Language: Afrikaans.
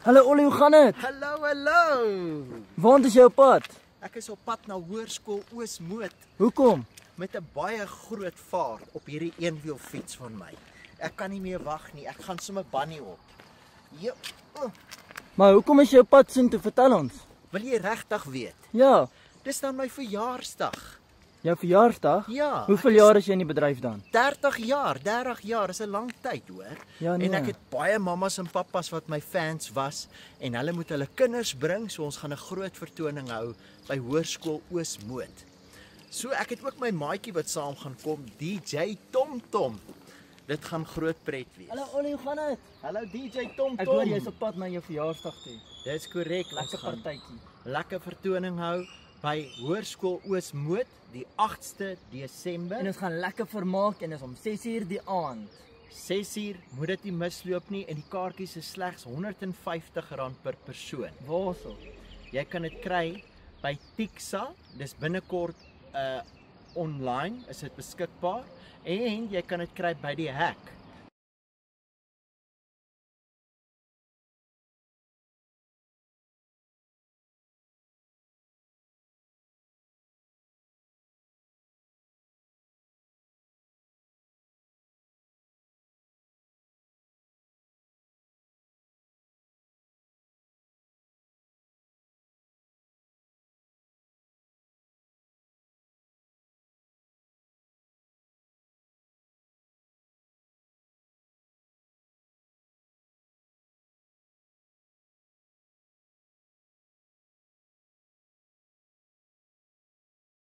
Hallo Ollie, hoe gaan dit? Hallo. Waar is jou pad? Ek is op pad na Hoërskool Oosmoed Hoekom? met 'n baie groot vaart op hierdie eenwielfiets van my. Ek kan nie meer wag nie. Ek gaan sommer bunny op. Ja. Maar hoekom is jou pad soontoe? Vertel ons. Wil jy regtig weet? Ja, Dis dan my verjaarsdag. jou verjaarsdag? Ja. Hoeveel ek is jaar is jy in die bedryf dan? 30 jaar is 'n lang tyd, hoor. Ja, nee. En ek het baie mammas en pappas wat my fans was en hulle moet hulle kinders bring, so ons gaan 'n groot vertoning hou by Hoërskool Oosmoed. So ek het ook my maatjie wat saam gaan kom, DJ Tom. Dit gaan groot pret wees. Hallo Ollie, hoe gaan dit? Hallo DJ Tom. Ek hoor jy's op pad na jou verjaarsdag toe. Dis korrek. Lekker partytjie. Lekker vertoning hou by Hoërskool Oosmoed die 8ste Desember. En ons gaan lekker vermaak en dis om 6uur die aand. 6uur, moet dit nie misloop nie en die kaartjies is slegs R150 per persoon. Waarso? Jy kan dit kry by Tixa, dis binnekort online is dit beskikbaar en jy kan dit kry by die Hek.